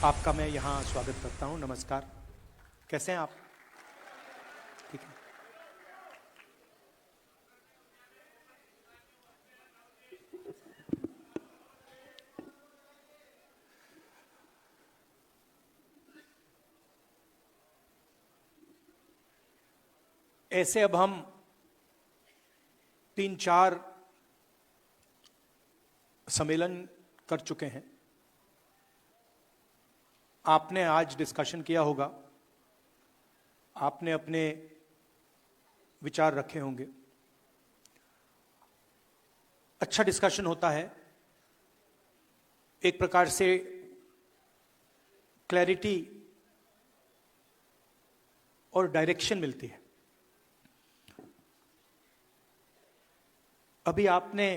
आपका मैं यहाँ स्वागत करता हूँ। नमस्कार, कैसे हैं आप? ठीक है। ऐसे अब हम 3-4 सम्मेलन कर चुके हैं। आपने आज डिस्कशन किया होगा, आपने अपने विचार रखे होंगे। अच्छा डिस्कशन होता है, एक प्रकार से क्लैरिटी और डायरेक्शन मिलती है। अभी आपने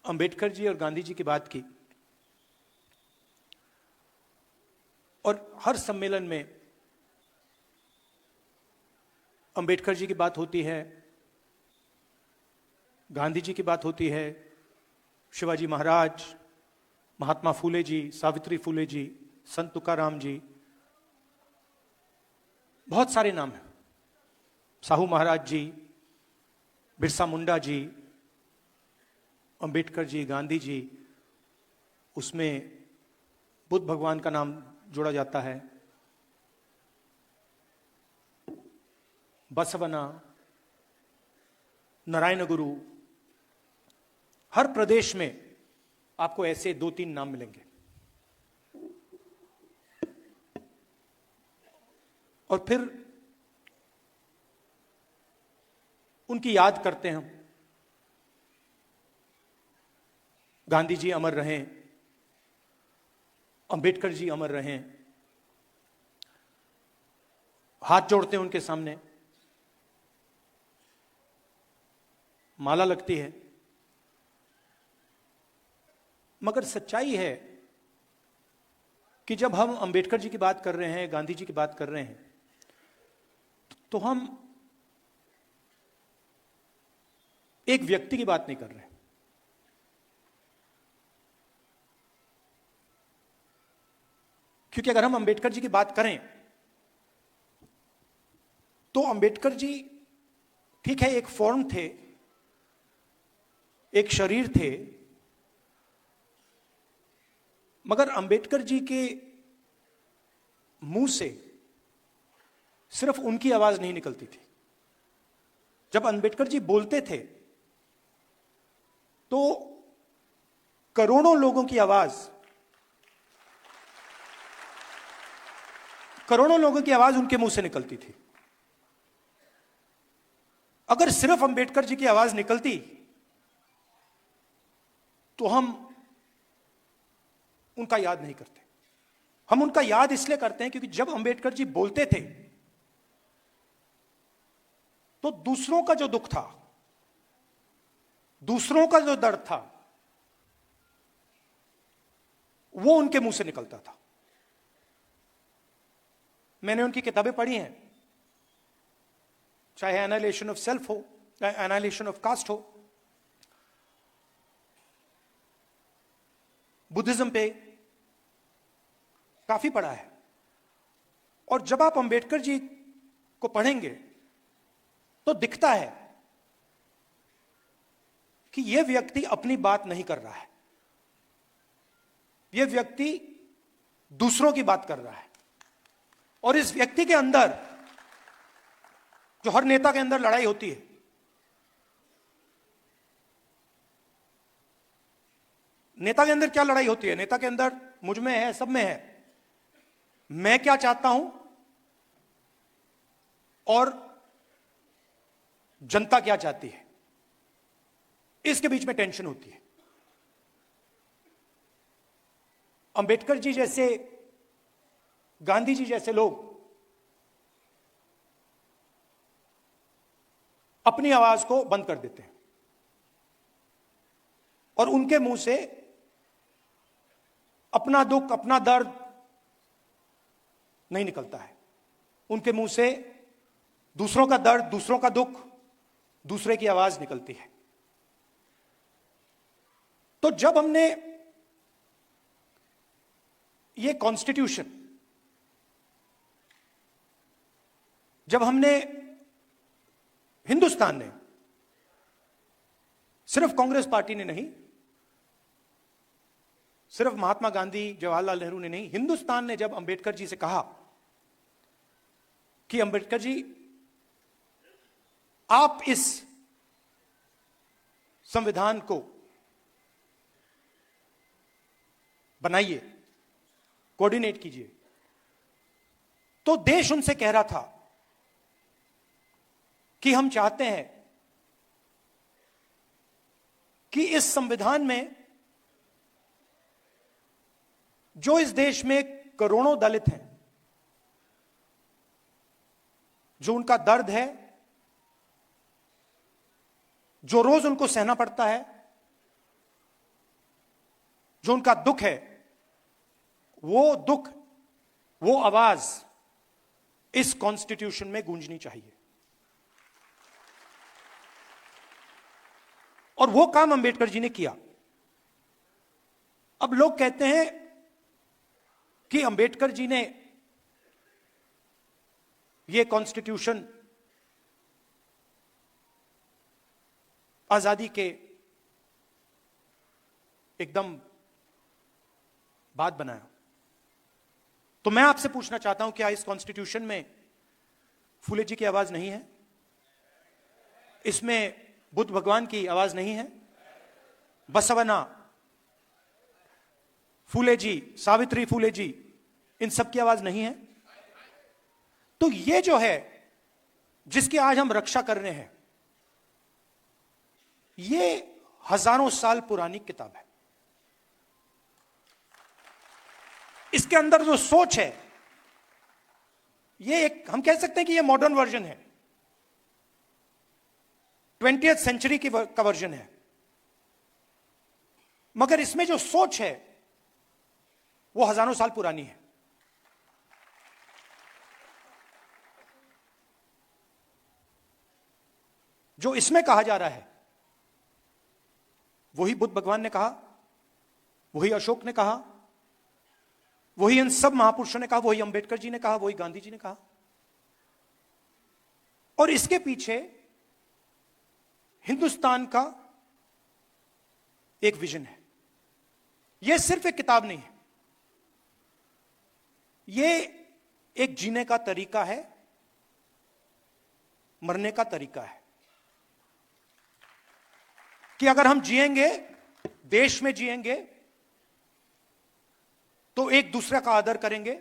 अंबेडकर जी और गांधी जी की बात की, और हर सम्मेलन में अंबेडकर जी की बात होती है, गांधी जी की बात होती है, शिवाजी महाराज, महात्मा फूले जी, सावित्री फूले जी, संत तुकाराम जी, बहुत सारे नाम हैं, साहू महाराज जी, बिरसा मुंडा जी, अंबेडकर जी, गांधी जी, उसमें बुद्ध भगवान का नाम जोड़ा जाता है, बसवना, नारायण गुरु। हर प्रदेश में आपको ऐसे 2-3 नाम मिलेंगे। और फिर उनकी याद करते हैं हम। गांधी जी अमर रहें, अंबेडकर जी अमर रहें, हाथ जोड़ते हैं उनके सामने, माला लगती है। मगर सच्चाई है कि जब हम अंबेडकर जी की बात कर रहे हैं, गांधी जी की बात कर रहे हैं, तो हम एक व्यक्ति की बात नहीं कर रहे हैं। क्योंकि अगर हम अंबेडकर जी की बात करें तो अंबेडकर जी ठीक है, एक फॉर्म थे, एक शरीर थे, मगर अंबेडकर जी के मुंह से सिर्फ उनकी आवाज नहीं निकलती थी। जब अंबेडकर जी बोलते थे तो करोड़ों लोगों की आवाज, करोड़ों लोगों की आवाज उनके मुंह से निकलती थी। अगर सिर्फ अंबेडकर जी की आवाज निकलती तो हम उनका याद नहीं करते। हम उनका याद इसलिए करते हैं क्योंकि जब अंबेडकर जी बोलते थे तो दूसरों का जो दुख था, दूसरों का जो दर्द था, वो उनके मुंह से निकलता था। मैंने उनकी किताबें पढ़ी हैं, चाहे एनालिसिस ऑफ सेल्फ हो, चाहे एनालिसिस ऑफ कास्ट हो, बुद्धिज्म पे काफी पढ़ा है। और जब आप अंबेडकर जी को पढ़ेंगे तो दिखता है कि यह व्यक्ति अपनी बात नहीं कर रहा है, यह व्यक्ति दूसरों की बात कर रहा है। और इस व्यक्ति के अंदर, जो हर नेता के अंदर लड़ाई होती है, नेता के अंदर क्या लड़ाई होती है? नेता के अंदर मुझ में है, सब में है, मैं क्या चाहता हूं और जनता क्या चाहती है, इसके बीच में टेंशन होती है। अंबेडकर जी जैसे, गांधी जी जैसे लोग अपनी आवाज को बंद कर देते हैं और उनके मुंह से अपना दुख, अपना दर्द नहीं निकलता है। उनके मुंह से दूसरों का दर्द, दूसरों का दुख, दूसरे की आवाज निकलती है। तो जब हमने ये कॉन्स्टिट्यूशन जब हमने, हिंदुस्तान ने, सिर्फ कांग्रेस पार्टी ने नहीं, सिर्फ महात्मा गांधी जवाहरलाल नेहरू ने नहीं, हिंदुस्तान ने जब अंबेडकर जी से कहा कि अंबेडकर जी आप इस संविधान को बनाइए, कोऑर्डिनेट कीजिए, तो देश उनसे कह रहा था कि हम चाहते हैं कि इस संविधान में जो इस देश में करोड़ों दलित हैं, जो उनका दर्द है, जो रोज उनको सहना पड़ता है, जो उनका दुख है, वो दुख, वो आवाज इस कॉन्स्टिट्यूशन में गूंजनी चाहिए। और वो काम अंबेडकर जी ने किया। अब लोग कहते हैं कि अंबेडकर जी ने ये कॉन्स्टिट्यूशन आजादी के एकदम बाद बनाया। तो मैं आपसे पूछना चाहता हूं, क्या इस कॉन्स्टिट्यूशन में फूले जी की आवाज नहीं है? इसमें बुद्ध भगवान की आवाज नहीं है? बसवना, फूले जी, सावित्री फूले जी, इन सब की आवाज नहीं है? तो ये जो है, जिसकी आज हम रक्षा कर रहे हैं, ये हजारों साल पुरानी किताब है। इसके अंदर जो सोच है, ये एक, हम कह सकते हैं कि ये मॉडर्न वर्जन है, 20th सेंचुरी का वर्जन है, मगर इसमें जो सोच है वो हजारों साल पुरानी है। जो इसमें कहा जा रहा है वही बुद्ध भगवान ने कहा, वही अशोक ने कहा, वही इन सब महापुरुषों ने कहा, वही अंबेडकर जी ने कहा, वही गांधी जी ने कहा। और इसके पीछे हिंदुस्तान का एक विजन है। यह सिर्फ एक किताब नहीं है, यह एक जीने का तरीका है, मरने का तरीका है, कि अगर हम जिएंगे, देश में जिएंगे, तो एक दूसरे का आदर करेंगे,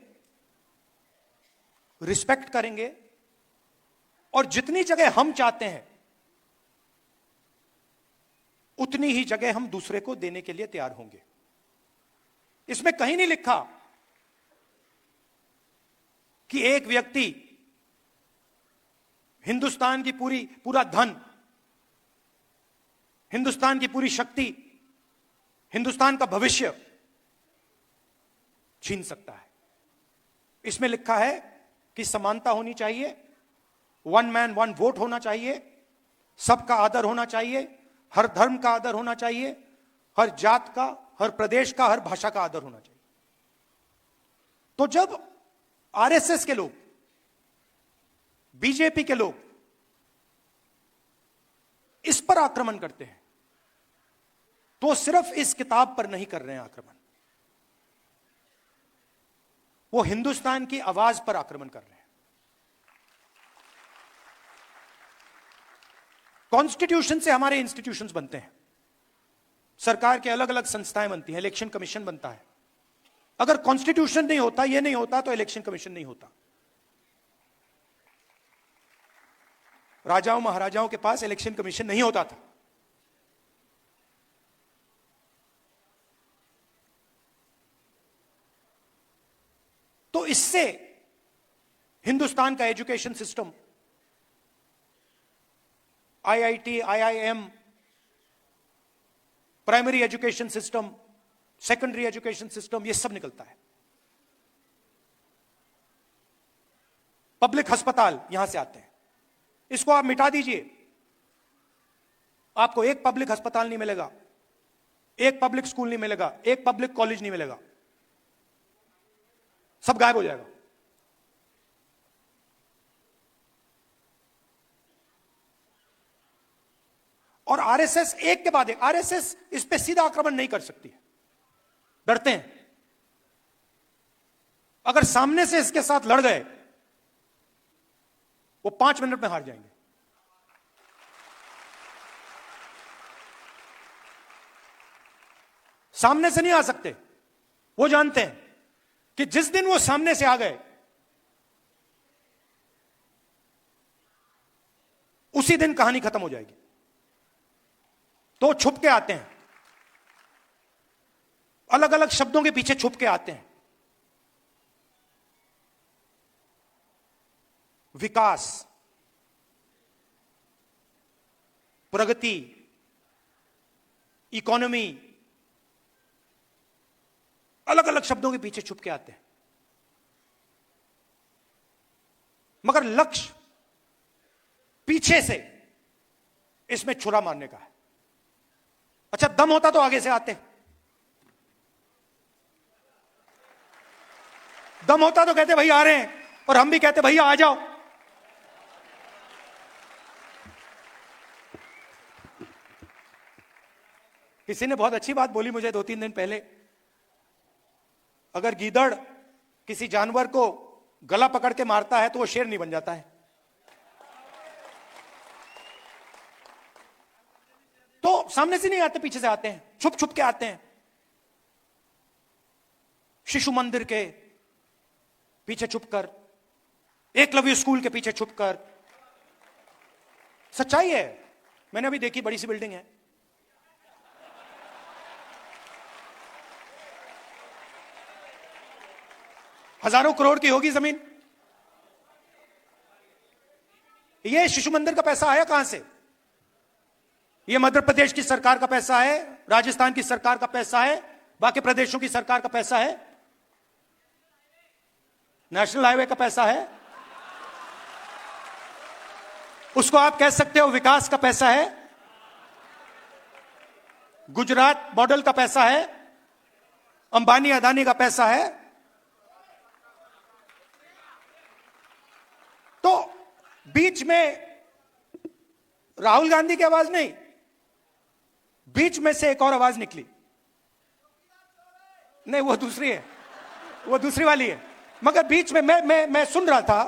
रिस्पेक्ट करेंगे, और जितनी जगह हम चाहते हैं उतनी ही जगह हम दूसरे को देने के लिए तैयार होंगे। इसमें कहीं नहीं लिखा कि एक व्यक्ति हिंदुस्तान की पूरा धन, हिंदुस्तान की पूरी शक्ति, हिंदुस्तान का भविष्य छीन सकता है। इसमें लिखा है कि समानता होनी चाहिए, वन मैन वन वोट होना चाहिए, सबका आदर होना चाहिए, हर धर्म का आदर होना चाहिए, हर जात का, हर प्रदेश का, हर भाषा का आदर होना चाहिए। तो जब आरएसएस के लोग, बीजेपी के लोग इस पर आक्रमण करते हैं, तो सिर्फ इस किताब पर नहीं कर रहे हैं आक्रमण, वो हिंदुस्तान की आवाज पर आक्रमण कर रहे हैं। कॉन्स्टिट्यूशन से हमारे इंस्टीट्यूशंस बनते हैं, सरकार के अलग अलग संस्थाएं बनती हैं, इलेक्शन कमीशन बनता है। अगर कॉन्स्टिट्यूशन नहीं होता, ये नहीं होता, तो इलेक्शन कमीशन नहीं होता। राजाओं महाराजाओं के पास इलेक्शन कमीशन नहीं होता था। तो इससे हिंदुस्तान का education system, IIT, IIM, primary education system, secondary education system, ये सब निकलता है। पब्लिक अस्पताल यहां से आते हैं। इसको आप मिटा दीजिए, आपको एक पब्लिक अस्पताल नहीं मिलेगा, एक पब्लिक स्कूल नहीं मिलेगा, एक पब्लिक कॉलेज नहीं मिलेगा। सब गायब हो जाएगा। और आरएसएस एक के बाद एक, आरएसएस इस पे सीधा आक्रमण नहीं कर सकती, डरते हैं। अगर सामने से इसके साथ लड़ गए, वो 5 मिनट में हार जाएंगे। सामने से नहीं आ सकते। वो जानते हैं कि जिस दिन वो सामने से आ गए, उसी दिन कहानी खत्म हो जाएगी। तो छुप के आते हैं, अलग अलग शब्दों के पीछे छुप के आते हैं। विकास, प्रगति, इकोनॉमी, अलग अलग शब्दों के पीछे छुप के आते हैं, मगर लक्ष्य पीछे से इसमें छुरा मारने का है। अच्छा, दम होता तो आगे से आते, दम होता तो कहते भाई आ रहे हैं, और हम भी कहते भैया आ जाओ। किसी ने बहुत अच्छी बात बोली मुझे 2-3 दिन पहले, अगर गीदड़ किसी जानवर को गला पकड़ के मारता है तो वो शेर नहीं बन जाता है। तो सामने से नहीं आते, पीछे से आते हैं, छुप छुप के आते हैं। शिशु मंदिर के पीछे छुपकर, एकलव्य स्कूल के पीछे छुपकर। सच्चाई है, मैंने अभी देखी, बड़ी सी बिल्डिंग है, हजारों करोड़ की होगी जमीन। ये शिशु मंदिर का पैसा आया कहां से? ये मध्य प्रदेश की सरकार का पैसा है, राजस्थान की सरकार का पैसा है, बाकी प्रदेशों की सरकार का पैसा है, नेशनल हाईवे का पैसा है। उसको आप कह सकते हो विकास का पैसा है, गुजरात मॉडल का पैसा है, अंबानी अदानी का पैसा है। तो बीच में राहुल गांधी की आवाज नहीं, बीच में से एक और आवाज निकली, नहीं वो दूसरी है, वो दूसरी वाली है, मगर बीच में मैं सुन रहा था।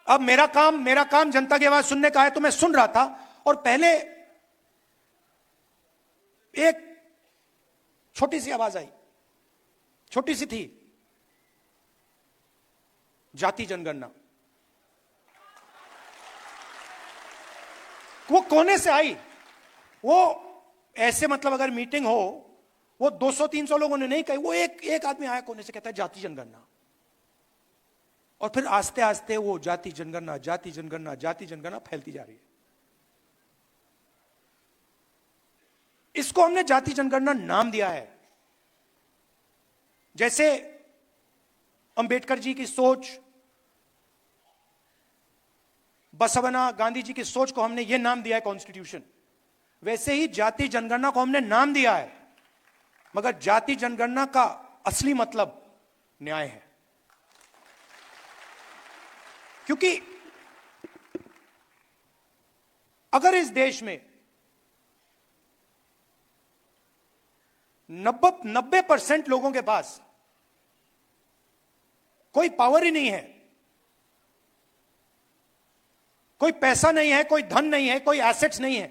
अब मेरा काम जनता की आवाज सुनने का है, तो मैं सुन रहा था, और पहले एक छोटी सी आवाज आई, छोटी सी थी, जाति जनगणना। वो कोने से आई, वो ऐसे मतलब अगर मीटिंग हो, वो 200-300 लोगों ने नहीं कही, वो एक आदमी आया कोने से, कहता है जाति जनगणना। और फिर आस्ते आस्ते वो जाति जनगणना, जाति जनगणना, जाति जनगणना फैलती जा रही है। इसको हमने जाति जनगणना नाम दिया है। जैसे अंबेडकर जी की सोच, बसवना गांधी जी की सोच को हमने ये नाम दिया है कॉन्स्टिट्यूशन, वैसे ही जाति जनगणना को हमने नाम दिया है, मगर जाति जनगणना का असली मतलब न्याय है। क्योंकि अगर इस देश में 90% लोगों के पास कोई पावर ही नहीं है, कोई पैसा नहीं है, कोई धन नहीं है, कोई एसेट्स नहीं है,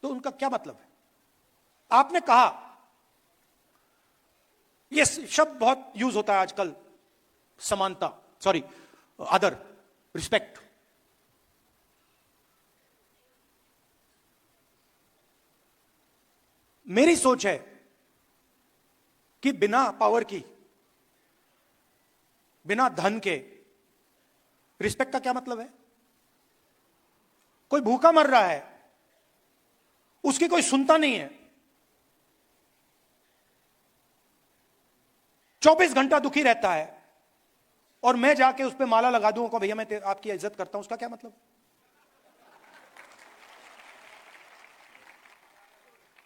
तो उनका क्या मतलब है? आपने कहा, यह शब्द बहुत यूज होता है आजकल, समानता, सॉरी अदर, रिस्पेक्ट। मेरी सोच है कि बिना पावर की, बिना धन के रिस्पेक्ट का क्या मतलब है? कोई भूखा मर रहा है, उसकी कोई सुनता नहीं है, 24 घंटा दुखी रहता है, और मैं जाके उस पर माला लगा दूंगा को भैया मैं आपकी इज्जत करता हूं, उसका क्या मतलब?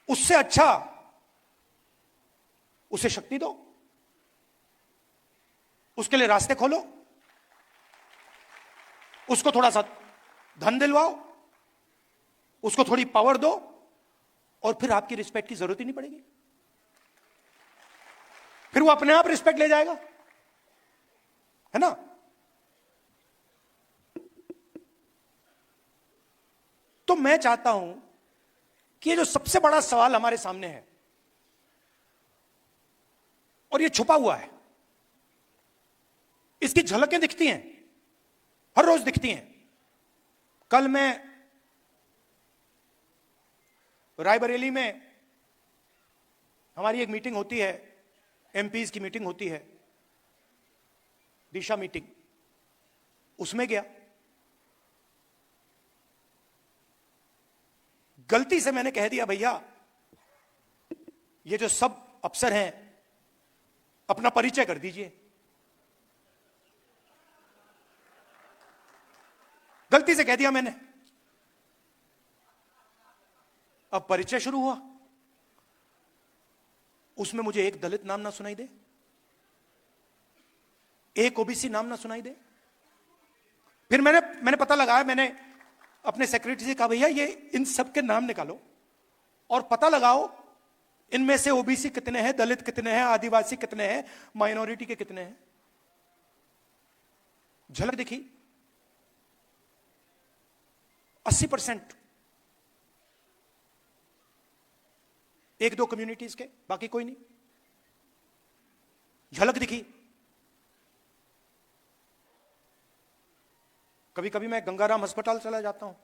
उससे अच्छा उसे शक्ति दो, उसके लिए रास्ते खोलो, उसको थोड़ा सा धन दिलवाओ, उसको थोड़ी पावर दो, और फिर आपकी रिस्पेक्ट की जरूरत ही नहीं पड़ेगी। फिर वो अपने आप रिस्पेक्ट ले जाएगा, है ना। तो मैं चाहता हूं कि ये जो सबसे बड़ा सवाल हमारे सामने है, और ये छुपा हुआ है, इसकी झलकें दिखती हैं, हर रोज दिखती हैं। कल मैं रायबरेली में, हमारी एक मीटिंग होती है, एमपीज की मीटिंग होती है, दिशा मीटिंग, उसमें गया। गलती से मैंने कह दिया, भैया ये जो सब अफसर हैं अपना परिचय कर दीजिए। गलती से कह दिया मैंने। अब परिचय शुरू हुआ, उसमें मुझे एक दलित नाम ना सुनाई दे, एक ओबीसी नाम ना सुनाई दे। फिर मैंने पता लगाया, मैंने अपने सेक्रेटरी से कहा, भैया ये इन सब के नाम निकालो और पता लगाओ इनमें से ओबीसी कितने हैं, दलित कितने हैं, आदिवासी कितने हैं, माइनॉरिटी के कितने हैं। झलक दिखी, 80%। एक दो कम्युनिटीज के, बाकी कोई नहीं। झलक दिखी। कभी कभी मैं गंगाराम अस्पताल चला जाता हूं,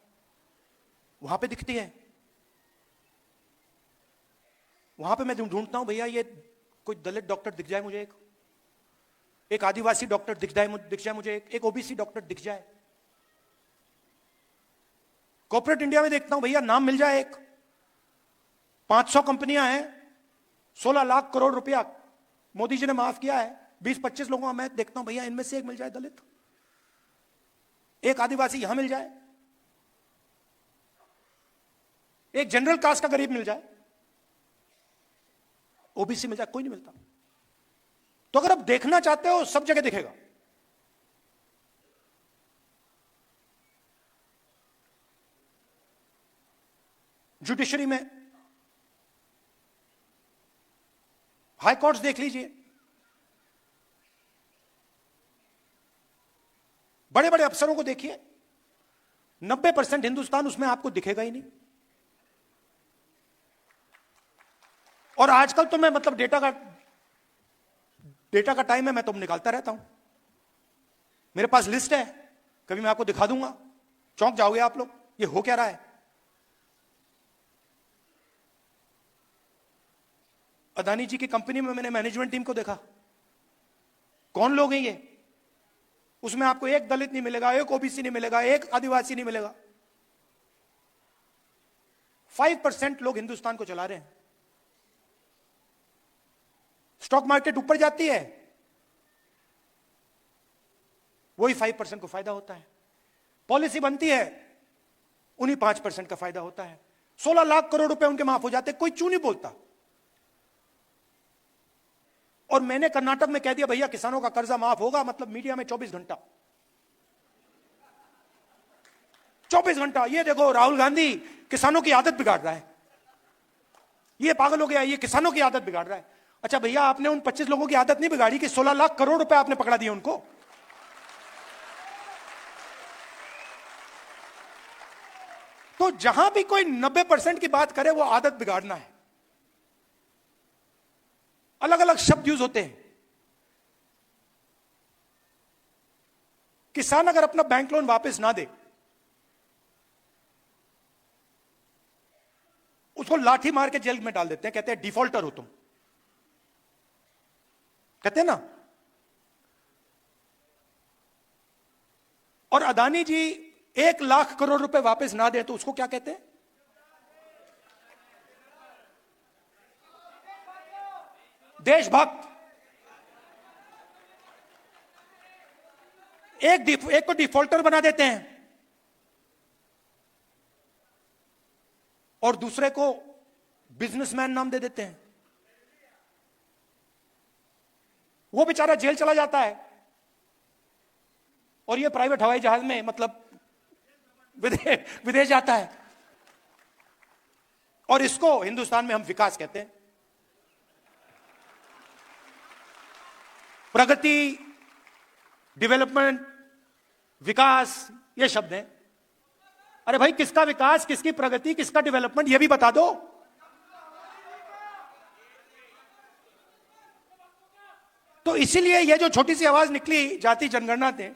वहां पे दिखती है। वहां पे मैं ढूंढता हूं, भैया ये कोई दलित डॉक्टर दिख जाए मुझे, एक आदिवासी डॉक्टर दिख जाए मुझे, एक ओबीसी डॉक्टर दिख जाए। कॉर्पोरेट इंडिया में देखता हूं, भैया नाम मिल जाए एक। 500 कंपनियां हैं, 16 लाख करोड़ रुपया मोदी जी ने माफ किया है, 20-25 लोगों का मैं देखता हूं, भैया इनमें से एक मिल जाए दलित, एक आदिवासी यहां मिल जाए, एक जनरल कास्ट का गरीब मिल जाए, ओबीसी मिल जाए, कोई नहीं मिलता। तो अगर आप देखना चाहते हो, सब जगह दिखेगा। जुडिशरी में हाई कोर्ट्स देख लीजिए, बड़े बड़े अफसरों को देखिए, 90% हिंदुस्तान उसमें आपको दिखेगा ही नहीं। और आजकल तो मैं मतलब डेटा का टाइम है, मैं तो निकालता रहता हूं। मेरे पास लिस्ट है, कभी मैं आपको दिखा दूंगा, चौंक जाओगे आप लोग, ये हो क्या रहा है। अदानी जी की कंपनी में मैंने मैनेजमेंट टीम को देखा, कौन लोग हैं ये, उसमें आपको एक दलित नहीं मिलेगा, एक ओबीसी नहीं मिलेगा, एक आदिवासी नहीं मिलेगा। 5% लोग हिंदुस्तान को चला रहे हैं। स्टॉक मार्केट ऊपर जाती है, वही 5% को फायदा होता है। पॉलिसी बनती है, उन्हीं 5% का फायदा होता है। 16 लाख करोड़ रुपए उनके माफ हो जाते, कोई क्यों नहीं बोलता। और मैंने कर्नाटक में कह दिया, भैया किसानों का कर्जा माफ होगा, मतलब मीडिया में 24 घंटा 24 घंटा, ये देखो राहुल गांधी किसानों की आदत बिगाड़ रहा है, ये पागल हो गया, ये किसानों की आदत बिगाड़ रहा है। अच्छा भैया, आपने उन 25 लोगों की आदत नहीं बिगाड़ी कि 16 लाख करोड़ रुपए आपने पकड़ा दिए उनको। तो जहां भी कोई 90% की बात करे, वो आदत बिगाड़ना है। अलग अलग शब्द यूज होते हैं। किसान अगर अपना बैंक लोन वापस ना दे, उसको लाठी मार के जेल में डाल देते हैं, कहते हैं डिफॉल्टर हो तुम, कहते हैं ना। और अदानी जी 1 लाख करोड़ रुपए वापस ना दे तो उसको क्या कहते हैं, देशभक्त। एक को डिफॉल्टर बना देते हैं और दूसरे को बिजनेसमैन नाम दे देते हैं, वो बेचारा जेल चला जाता है और ये प्राइवेट हवाई जहाज में मतलब विदेश जाता है। और इसको हिंदुस्तान में हम विकास कहते हैं। प्रगति, डेवलपमेंट, विकास, ये शब्द हैं। अरे भाई, किसका विकास, किसकी प्रगति, किसका डेवलपमेंट, ये भी बता दो। तो इसीलिए ये जो छोटी सी आवाज निकली जाति जनगणना थे,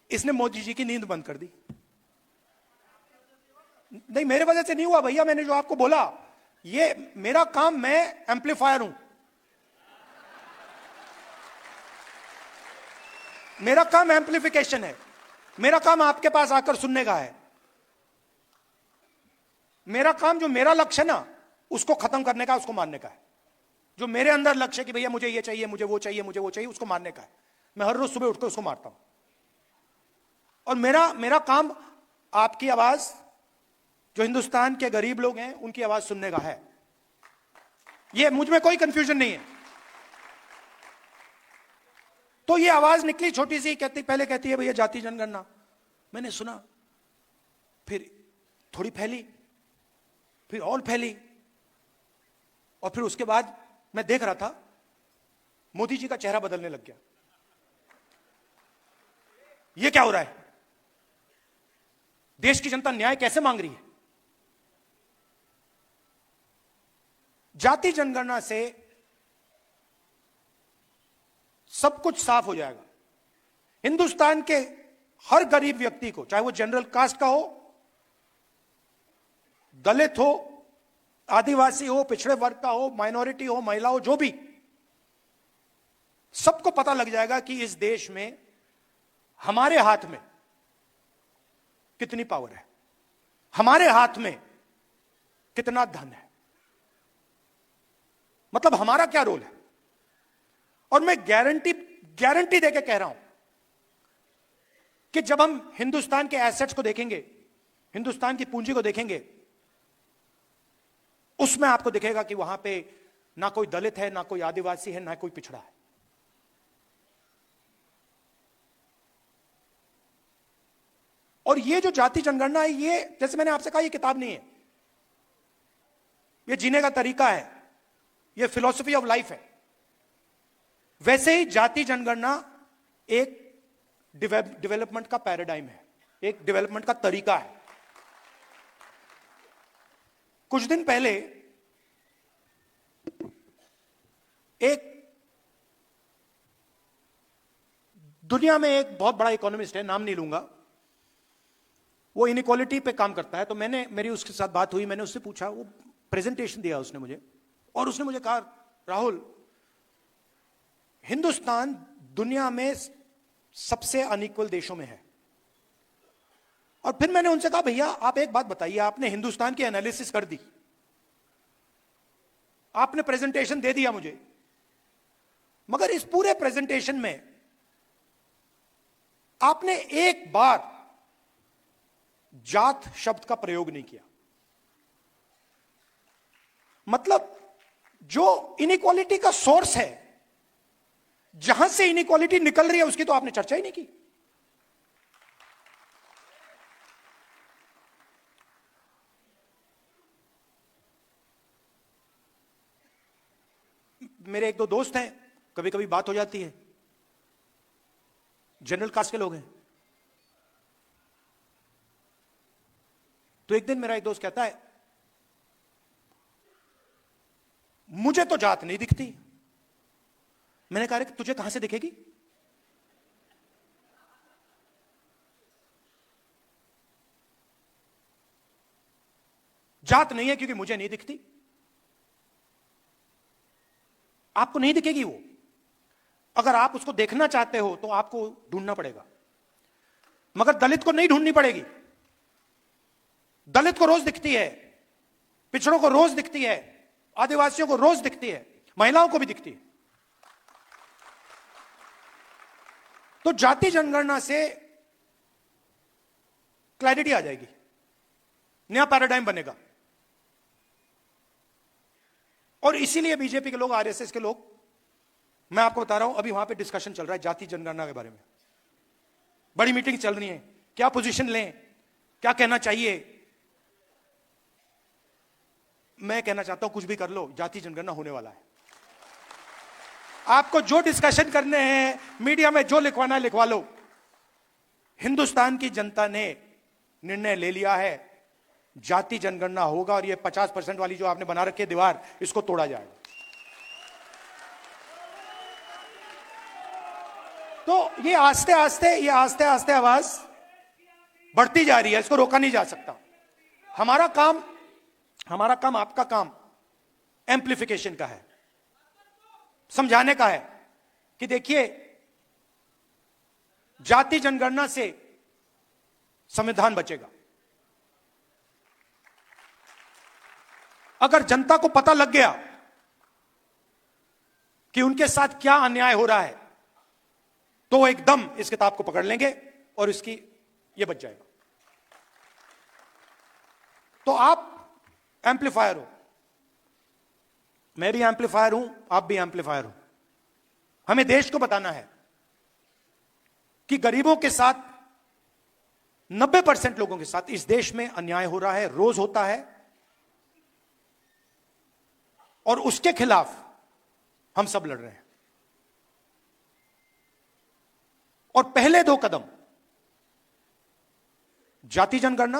इसने मोदी जी की नींद बंद कर दी। नहीं, मेरे वजह से नहीं हुआ भैया, मैंने जो आपको बोला, ये मेरा काम, मैं एम्पलीफायर हूं। मेरा काम एम्पलीफिकेशन है। मेरा काम आपके पास आकर सुनने का है। मेरा काम, जो मेरा लक्ष्य है ना, उसको खत्म करने का, उसको मारने का है। जो मेरे अंदर लक्ष्य है कि भैया मुझे ये चाहिए, मुझे वो चाहिए, मुझे वो चाहिए, उसको मारने का है। मैं हर रोज सुबह उठकर उसको मारता हूं। और मेरा काम आपकी आवाज, जो हिंदुस्तान के गरीब लोग हैं, उनकी आवाज सुनने का है। ये मुझ में कोई कंफ्यूजन नहीं है। तो ये आवाज निकली छोटी सी, पहले कहती है भैया जाति जनगणना। मैंने सुना, फिर थोड़ी फैली, फिर और फैली, और फिर उसके बाद मैं देख रहा था मोदी जी का चेहरा बदलने लग गया। ये क्या हो रहा है? देश की जनता न्याय कैसे मांग रही है? जाति जनगणना से सब कुछ साफ हो जाएगा। हिंदुस्तान के हर गरीब व्यक्ति को, चाहे वो जनरल कास्ट का हो, दलित हो, आदिवासी हो, पिछड़े वर्ग का हो, माइनॉरिटी हो, महिला हो, जो भी, सबको पता लग जाएगा कि इस देश में हमारे हाथ में कितनी पावर है, हमारे हाथ में कितना धन है, मतलब हमारा क्या रोल है। और मैं गारंटी देके कह रहा हूं कि जब हम हिंदुस्तान के एसेट्स को देखेंगे, हिंदुस्तान की पूंजी को देखेंगे, उसमें आपको दिखेगा कि वहां पे ना कोई दलित है, ना कोई आदिवासी है, ना कोई पिछड़ा है। और ये जो जाति जनगणना है, ये जैसे मैंने आपसे कहा, ये किताब नहीं है, ये जीने का तरीका है, ये फिलॉसफी ऑफ लाइफ है। वैसे ही जाति जनगणना एक डेवलपमेंट का पैराडाइम है, एक डेवलपमेंट का तरीका है। कुछ दिन पहले एक दुनिया में एक बहुत बड़ा इकोनॉमिस्ट है, नाम नहीं लूंगा, वो इनइक्वालिटी पे काम करता है। तो मेरी उसके साथ बात हुई, मैंने उससे पूछा, वो प्रेजेंटेशन दिया उसने मुझे, और उसने मुझे कहा, राहुल, हिंदुस्तान दुनिया में सबसे अनइक्वल देशों में है। और फिर मैंने उनसे कहा, भैया आप एक बात बताइए, आपने हिंदुस्तान की एनालिसिस कर दी, आपने प्रेजेंटेशन दे दिया मुझे, मगर इस पूरे प्रेजेंटेशन में आपने एक बार जात शब्द का प्रयोग नहीं किया। मतलब जो इनइक्वालिटी का सोर्स है, जहां से इनइक्वालिटी निकल रही है, उसकी तो आपने चर्चा ही नहीं की। मेरे एक दो दोस्त हैं, कभी कभी बात हो जाती है, जनरल कास्ट के लोग हैं। तो एक दिन मेरा एक दोस्त कहता है, मुझे तो जात नहीं दिखती। मैंने कहा, तुझे कहां से दिखेगी? जात नहीं है क्योंकि मुझे नहीं दिखती। आपको नहीं दिखेगी वो। अगर आप उसको देखना चाहते हो तो आपको ढूंढना पड़ेगा, मगर दलित को नहीं ढूंढनी पड़ेगी। दलित को रोज दिखती है, पिछड़ों को रोज दिखती है, आदिवासियों को रोज दिखती है, महिलाओं को भी दिखती है। तो जाति जनगणना से क्लैरिटी आ जाएगी, नया पैराडाइम बनेगा। और इसीलिए बीजेपी के लोग, आरएसएस के लोग, मैं आपको बता रहा हूं, अभी वहां पे डिस्कशन चल रहा है जाति जनगणना के बारे में, बड़ी मीटिंग चल रही है, क्या पोजीशन लें, क्या कहना चाहिए। मैं कहना चाहता हूं कुछ भी कर लो, जाति जनगणना होने वाला है। आपको जो डिस्कशन करने हैं, मीडिया में जो लिखवाना है लिखवा लो। हिंदुस्तान की जनता ने निर्णय ले लिया है, जाति जनगणना होगा और ये 50% वाली जो आपने बना रखी है दीवार, इसको तोड़ा जाएगा। तो ये आस्ते आस्ते आवाज बढ़ती जा रही है, इसको रोका नहीं जा सकता। हमारा काम आपका काम एम्प्लीफिकेशन का है, समझाने का है कि देखिए, जाति जनगणना से संविधान बचेगा। अगर जनता को पता लग गया कि उनके साथ क्या अन्याय हो रहा है, तो वो एकदम इस किताब को पकड़ लेंगे और इसकी ये बच जाएगा। तो आप एम्पलीफायर हो, मैं भी एम्पलीफायर हूं, आप भी एम्पलीफायर हो। हमें देश को बताना है कि गरीबों के साथ, 90% लोगों के साथ इस देश में अन्याय हो रहा है, रोज होता है, और उसके खिलाफ हम सब लड़ रहे हैं। और पहले 2 कदम जाति जनगणना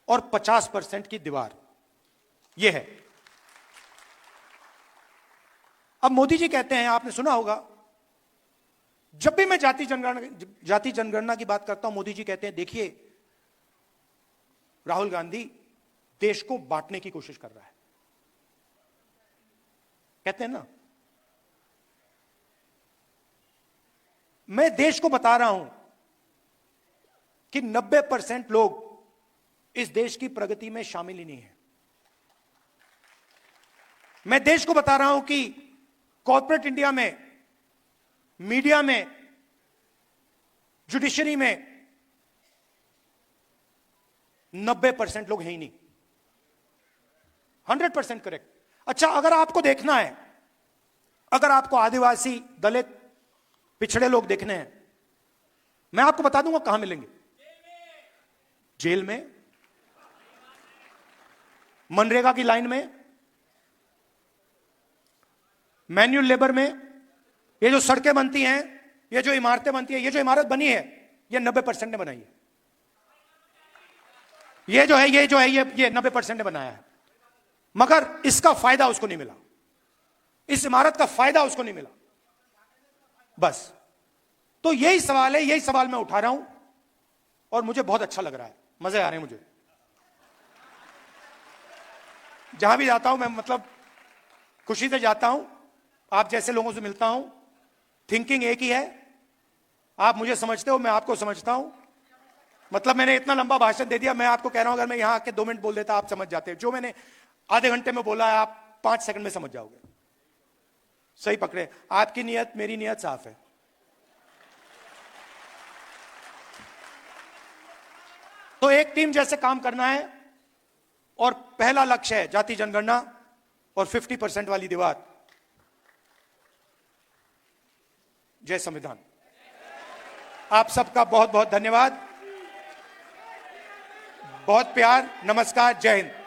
और 50% की दीवार, यह है। अब मोदी जी कहते हैं, आपने सुना होगा, जब भी मैं जाति जनगणना की बात करता हूं, मोदी जी कहते हैं, देखिए राहुल गांधी देश को बांटने की कोशिश कर रहा है। कहते हैं ना, मैं देश को बता रहा हूं कि 90% लोग इस देश की प्रगति में शामिल ही नहीं है। मैं देश को बता रहा हूं कि कॉर्पोरेट इंडिया में, मीडिया में, जुडिशरी में 90% लोग हैं ही नहीं। 100% करेक्ट। अच्छा, अगर आपको देखना है, अगर आपको आदिवासी, दलित, पिछड़े लोग देखने हैं, मैं आपको बता दूंगा कहां मिलेंगे। जेल में, मनरेगा की लाइन में, मैन्युअल लेबर में। ये जो सड़कें बनती हैं, ये जो इमारतें बनती हैं, ये जो इमारत बनी है, ये 90% ने बनाई है। ये जो है ये 90% ने बनाया है, मगर इसका फायदा उसको नहीं मिला, इस इमारत का फायदा उसको नहीं मिला। बस, तो यही सवाल है, यही सवाल मैं उठा रहा हूं और मुझे बहुत अच्छा लग रहा है, मजे आ रहे हैं मुझे। जहां भी जाता हूं मैं, मतलब खुशी से जाता हूं, आप जैसे लोगों से मिलता हूं, थिंकिंग एक ही है। आप मुझे समझते हो, मैं आपको समझता हूं। मतलब मैंने इतना लंबा भाषण दे दिया, मैं आपको कह रहा हूं, अगर मैं यहां आके 2 मिनट बोल देता, आप समझ जाते। जो मैंने आधे घंटे में बोला है, आप 5 सेकंड में समझ जाओगे। सही पकड़े, आपकी नियत, मेरी नियत साफ है। तो एक टीम जैसे काम करना है, और पहला लक्ष्य है जाति जनगणना और 50% वाली दीवार। जय संविधान। आप सबका बहुत बहुत धन्यवाद, बहुत प्यार, नमस्कार, जय हिंद।